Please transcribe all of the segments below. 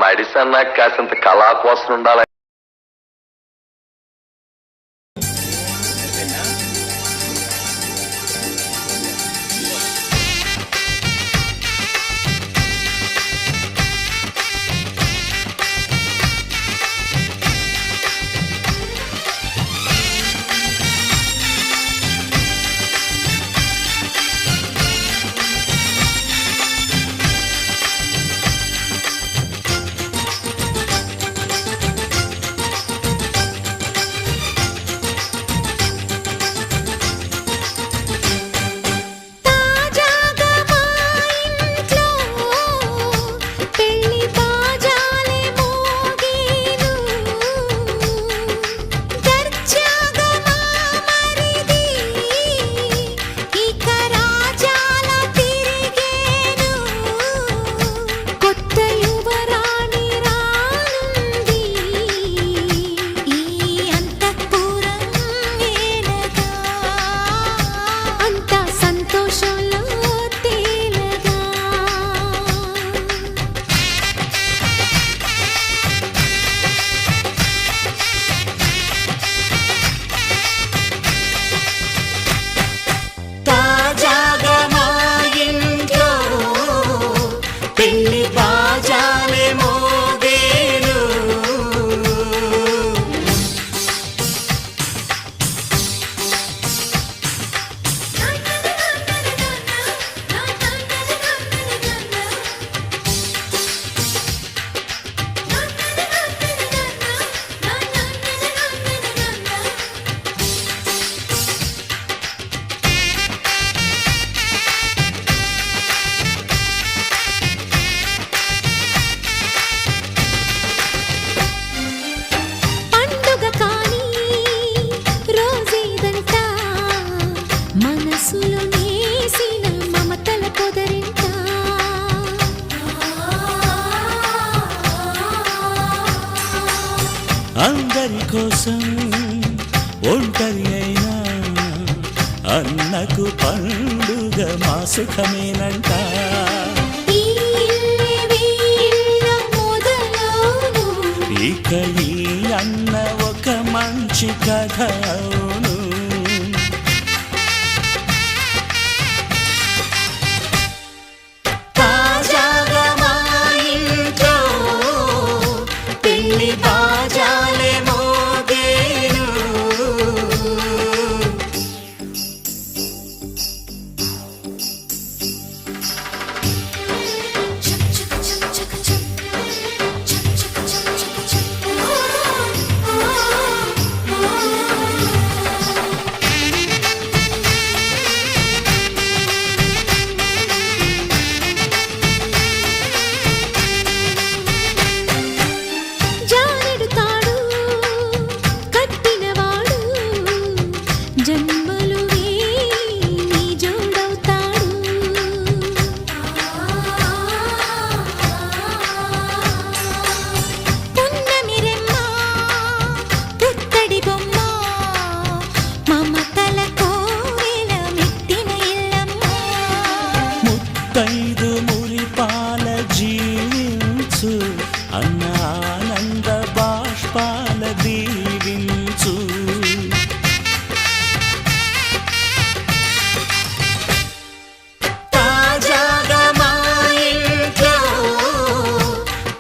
మడిసన్నా కాసింత కళా కోసం ఉండాలి. అందరి కోసం ఒంటరి అయినా అన్నకు పండుగ మా సుఖమేనంట. ఇక ఈ అన్న ఒక మంచి కథ అవును. ముత్తైదు మురిపాల జీవించు అన్న ఆనంద బాష్పాల దీవించు. తాజాగా మా ఇంట్లో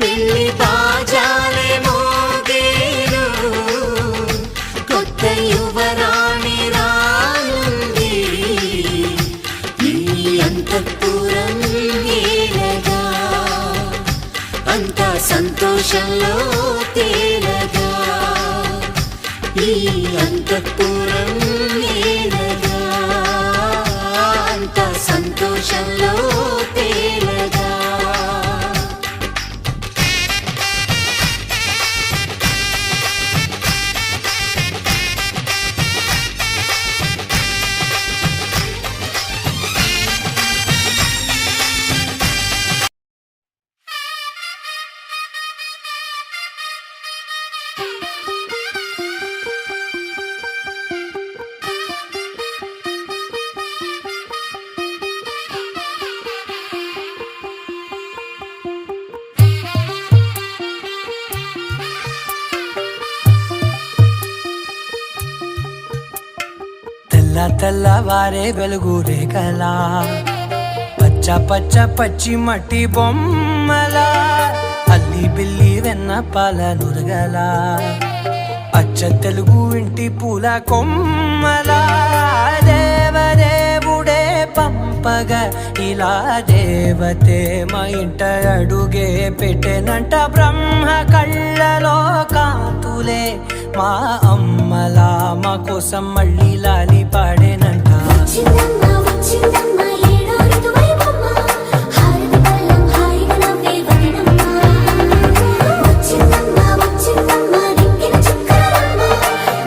పెళ్లి బాజాలే మోగేను. కొత్త యువరాణి రానుంది ఈ అంతఃపురం ఏలగా. అంతా సంతోషంలో తేలగా ఈ అంతఃపురం ఏలగా. అంతా సంతోషంలో తేలగా. తెల్లవారే వెలుగు రేఖలా పచ్చ పచ్చ పచ్చి మట్టి బొమ్మలా అల్లి బిల్లి వెన్న పాల నురగలా అచ్చ తెలుగు ఇంటి పూల కొమ్మలా దేవదేవుడే పంపగా ఇలా దేవతే మా ఇంట అడుగే పెట్టెనంట బ్రహ్మ కళ్ళలో కాంతులే మా అమ్మలా మా కోసం మళ్ళీ లాలి పాడేనంట. వచ్చిందమ్మా వచ్చిందమ్మా ఏడో ఋతువైవమ్మ హారతి పళ్ళం హాయిగా నవ్వే వదనమ్మ వచ్చిందమ్మా వచ్చిందమ్మా దిక్కిన చుక్కలమ్మ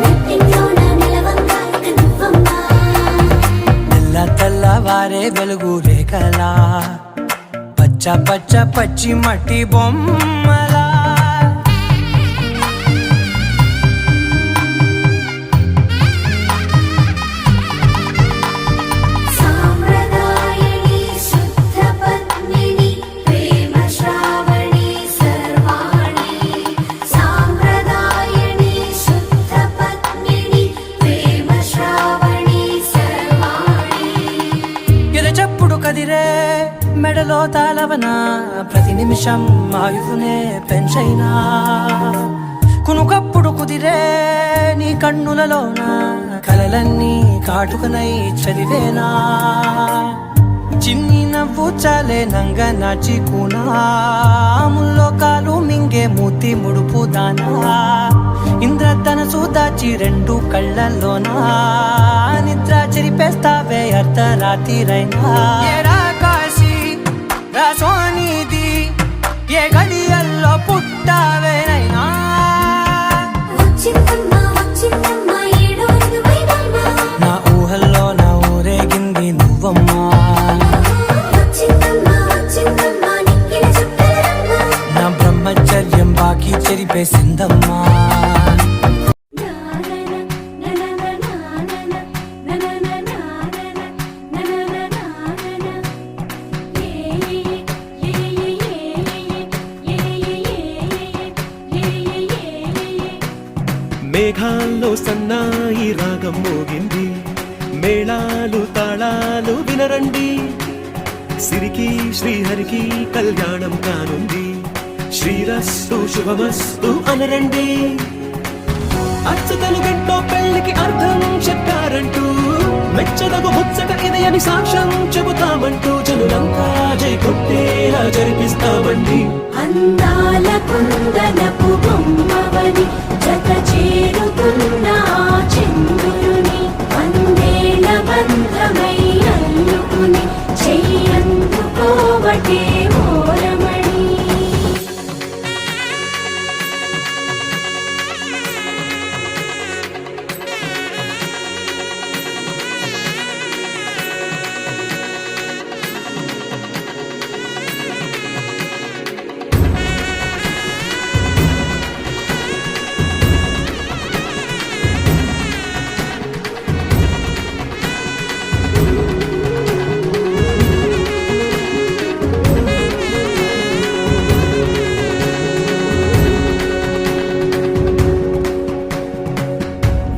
నెట్టింట్లోన నిలవంగా ఇక నువ్వమ్మ తెల్లవారే వెలుగు రేఖలా పచ్చ పచ్చ పచ్చి మట్టి బొమ్మలా. సాంప్రదాయని శుద్ధ పద్మిని ప్రేమ శ్రావణి సర్వాణి సాంప్రదాయని శుద్ధ పద్మిని ప్రేమ శ్రావణి సర్వాణి ఎరచప్పుడు కదిరే మెడలో తాళవన ప్రతి నిమిషం ఆయుధునే పెంచైనా కునుకప్పుడు కుదిరే నీ కన్నులలోన కలలన్నీ కాటుకనై చదివేనా చిన్ని నవ్వు చాలే నంగ నాచి కూనాముల్లో కాలు మింగే మూతి ముడుపు దానా ఇంద్రధనసు దాచి రెండు కళ్ళల్లోనా నిద్ర చెరిపేస్తావే అర్ధరాత్రిరైనా ఏరా కాశీ రా సోనిది ఏ గడియల్లో పుట్టావేనైనా వచ్చిందమ్మా వచ్చిందమ్మా ఏడో ఋతువైవమ్మ నా ఊహల్లో నా ఊరేగింది నువ్వమ్మా వచ్చిందమ్మా వచ్చిందమ్మా నిక్కిన చుక్కలమ్మ నా బ్రహ్మచర్యం బాకీ చెరిపేసిందమ్మా. మేఘాల్లో సన్నాయి రాగం మోగింది మేళాలు తాళాలు వినరండి సిరికి శ్రీహరికి కళ్యాణం కానుంది శ్రీరస్తు శుభమస్తు అనరండి అచ్చతలు గంటో పెళ్లికి అర్థం చెప్పారంటూ మెచ్చదగు ముచ్చట ఇది అని సాక్ష్యం చెబుతామంటూ జనులంతా జై కొట్టేలా జరిపిస్తామండి. అందాల కుందనపు బొమ్మవని జత చేరుతున్న ఆ చంద్రుని వందేల బంధమై అల్లుకుని చెయ్యందుకోవటే ఓరమణి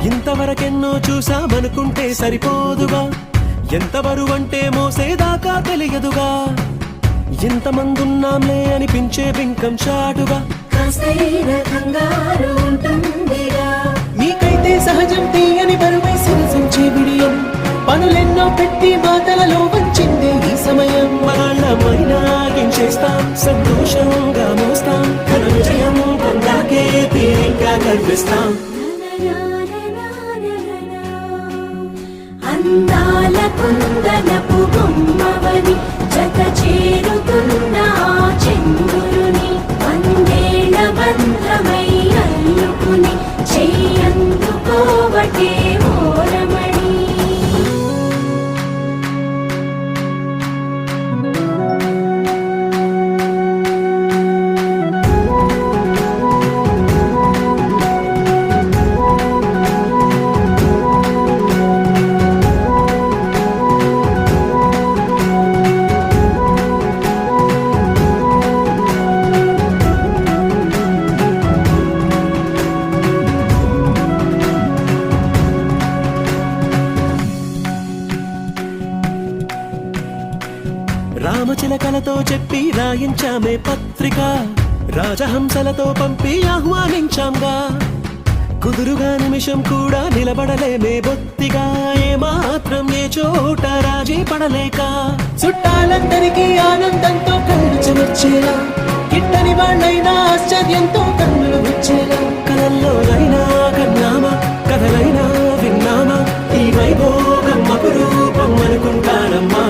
ఇంతవరకెన్నో చూసామనుకుంటే సరిపోదుగా ఎంత బరువంటే మోసేదాకా తెలియదుగా ఇంతమందున్నాంలే అనిపించే బింకం చాటుగా కాస్తైన కంగారు ఉంటుందిగా మీకైతే సహజం తీయని బరువై సరసించే బిడియం పనులెన్నో పెట్టి మాటలలో వచ్చిందే ఈ సమయం మనాళ్ళమైనా గించేస్తాం సంతోషంగా మోస్తాం ఘన విజయం పొందాకే తీరిగ్గా కనిపిస్తాం. అందాల కుందనపు బొమ్మవని జత చేరుతున్న ఆ చంద్రుని వందేల బంధమై అల్లుకుని చెయ్యందుకోవటే ఓరమణి మాటలతో చెప్పి రాయించామే పత్రిక, రాజహంసలతో పంపి ఆహ్వానించాంగా. కుదురుగా నిమిషం కూడా నిలబడలేమే బొత్తిగా, ఏ మాత్రం ఏ చోట రాజీ పడలేక. చుట్టాలందరికీ ఆనందంతో కళ్ళు చెమర్చేలా, గిట్టని వాళ్ళైనా ఆశ్చర్యంతో కన్నులు వచ్చేలా. కలల్లోనైనా కన్నామా, కథలైనా విన్నామా, ఈ వైభోగం అపురూపం అనుకుంటానమ్మా.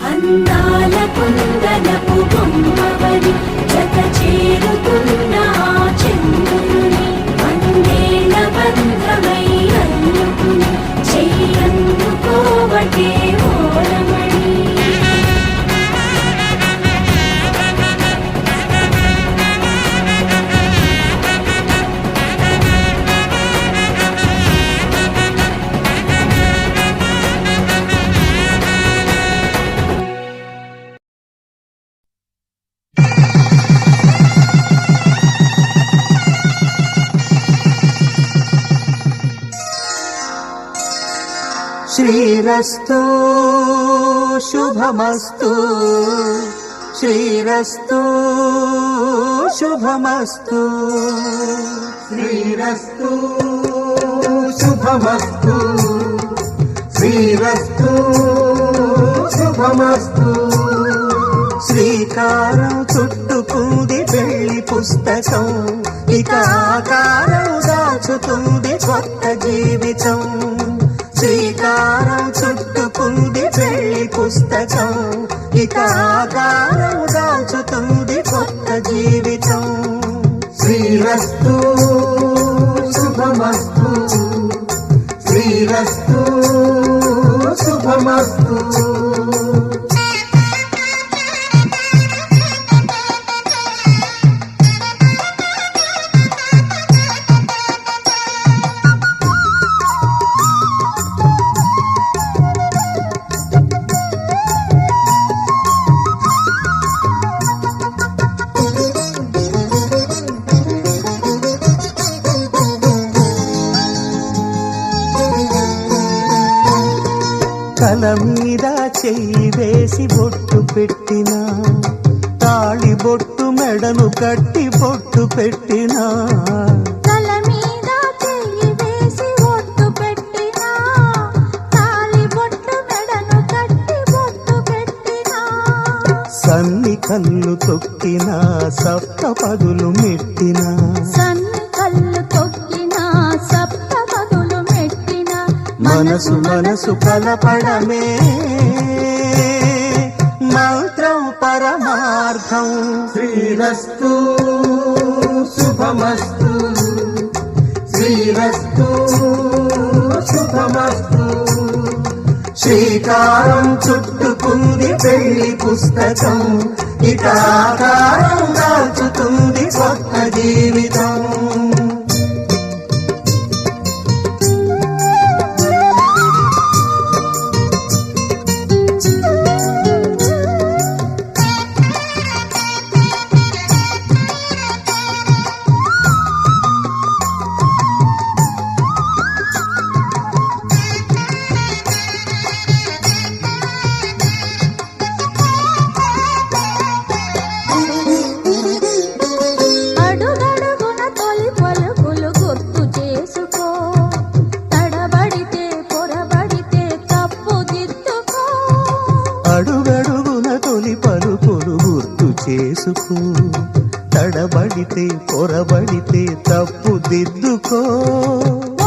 అందాల కుందనపు బొమ్మవని జత చేరుతున్న ఆ చంద్రుని, వందేళ్ల బంధమై అల్లుకుని చెయ్యందుకోవటే ఓరమణి. శ్రీరస్తు శుభమస్తు, శ్రీరస్తు శుభమస్తు, శ్రీరస్తు శుభమస్తు, శ్రీరస్తు శుభమస్తు. శ్రీకారం చుట్టుకుంది పెళ్లి పుస్తకం, ఇక ఆకారం దాచుతుంది కొత్త జీవితం. శ్రీకారం చుట్టుకుంది పెళ్లి పుస్తకం, ఇక ఆకారం దాచుతుంది కొత్త జీవితం. శ్రీరస్తు శుభమస్తు, శ్రీరస్తు శుభమస్తు. తల మీద చెయ్యి వేసి బొట్టు పెట్టినా, తాళి బొట్టు మెడను కట్టి బొట్టు పెట్టినా. తల మీద చెయ్యి వేసి బొట్టు పెట్టినా, తాళి బొట్టు మెడను కట్టి బొట్టు పెట్టినా. సన్ని కళ్ళు తొక్కినా, సప్త పదులు మెట్టినా, సన్ని కళ్ళు తొక్కినా, సప్త పదులు మెట్టినా. మనసు మనసు కలపడమే మంత్రం పరమార్థం. శ్రీరస్తు శుభమస్తు, శ్రీరస్తు శుభమస్తు. శ్రీకారం చుట్టుకుంది పెళ్లి పుస్తకం, ఇక ఆకారం దాచుతుంది కొత్త జీవితం. అడుగడుగున తొలి పలుకులు గుర్తు చేసుకో, తడబడితే పొరబడితే తప్పు దిద్దుకో.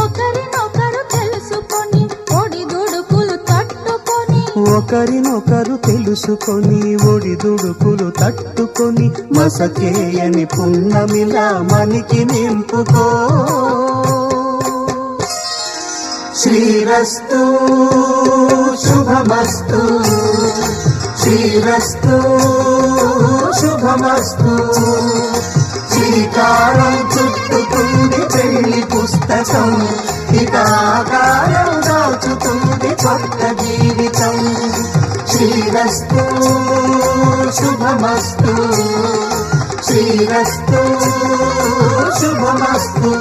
ఒకరినొకరు తెలుసుకొని ఒడిదుడుకులు తట్టుకొని, ఒకరినొకరు తెలుసుకొని ఒడిదుడుకులు తట్టుకొని, మసకేయని పున్నమిలా మనికి నింపుకో. శ్రీరస్తు శుభమస్తు, శ్రీరస్తు శుభమస్తు. శ్రీకారం చుట్టుకుంది పెళ్లి పుస్తకం, ఇక ఆకారం దాచుతుంది కొత్త జీవితం. శ్రీరస్తు శుభమస్తు, శ్రీరస్తు శుభమస్తు.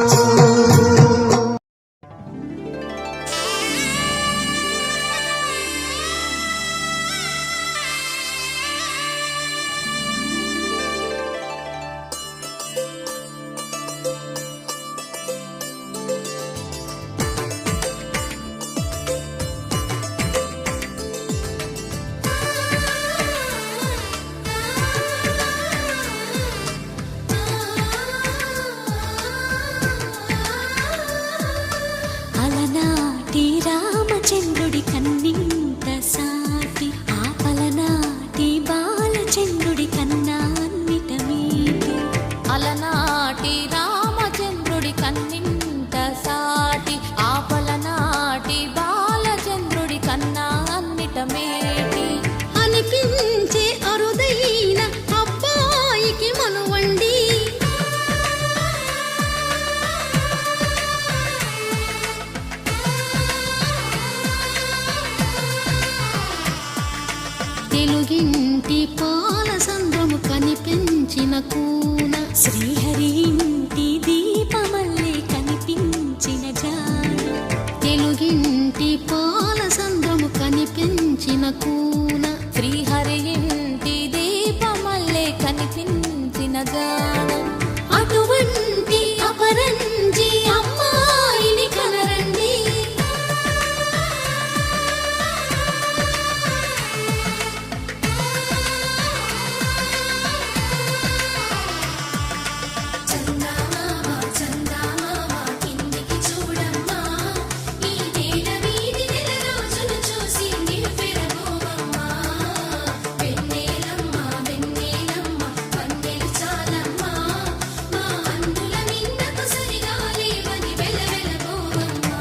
ఇంటి పాల సంద్రము కనిపించిన కూన శ్రీహరి ఇంటి దీపమల్లే కనిపించిన జాన తెలుగింటి పాల సంద్రము కనిపించిన కూన శ్రీహరి ఇంటి దీపమల్లే కనిపించిన జాన అటువంటి అపరంజి అమ్మాయిని కనరండి చందమామ చందమామ కిందికి చూడమ్మా ఈ నేల వీధి నెల రోజులు చూసి నివ్వెరబోవమ్మా వెన్నెలమ్మ వెన్నెలమ్మ వన్నెలు చాలమ్మా మా అందుల మిన్నకు సరిగా లేవని వెలవెలబోవమ్మా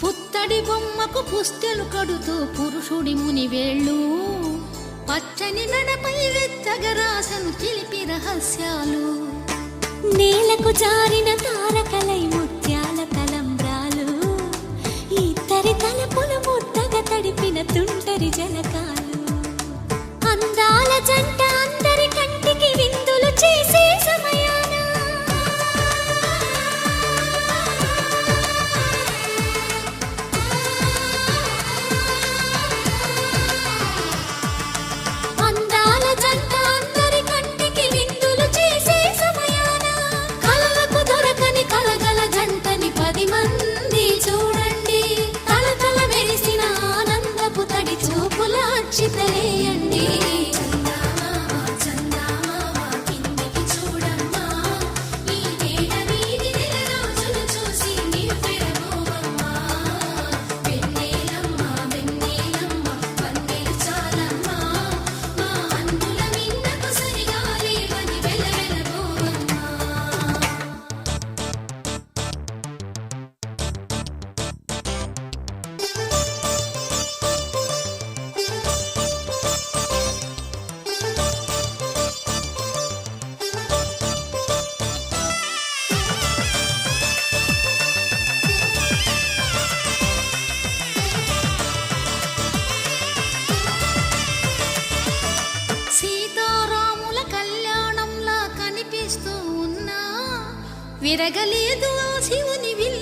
పుత్తడి బొమ్మకు పుస్తెలు కడుతూ పురుషుడి ముని వేళ్ళు పచ్చని మెడపై వెచ్చగరాసను చిలిపి రహస్యాలు నేలకు జారిన తారకలై ముత్యాల తలంబ్రాలు ఇద్దరి తలపులు ముద్దగా తడిపిన తుంటరి జలకాలు అందాల జంట అందరి కంటికి విందులు చేసే సమయాన అందాల జంట అందరి కంటికి విందులు చేసే సమయాన కలలకు దొరకని కలగల జంటని 10 మంది చూడండి తలతల మెరిసిన ఆనందపు తడి చూపుల అచ్చితలేయండి చందమామ చందమామ కిందికి చూడమ్మా ఈ నేల వీధి నెల రోజులు చూసి నివ్వెరబోవమ్మా వెన్నెలమ్మ వెన్నెలమ్మ వన్నెలు చాలమ్మా మా అందుల మిన్నకు సరిగా లేవని వెలవెలబోవమ్మా సీతారాముల కళ్యాణంలా కనిపిస్తూ ఉన్నా విరగలేదు ఆ శివుని విల్లు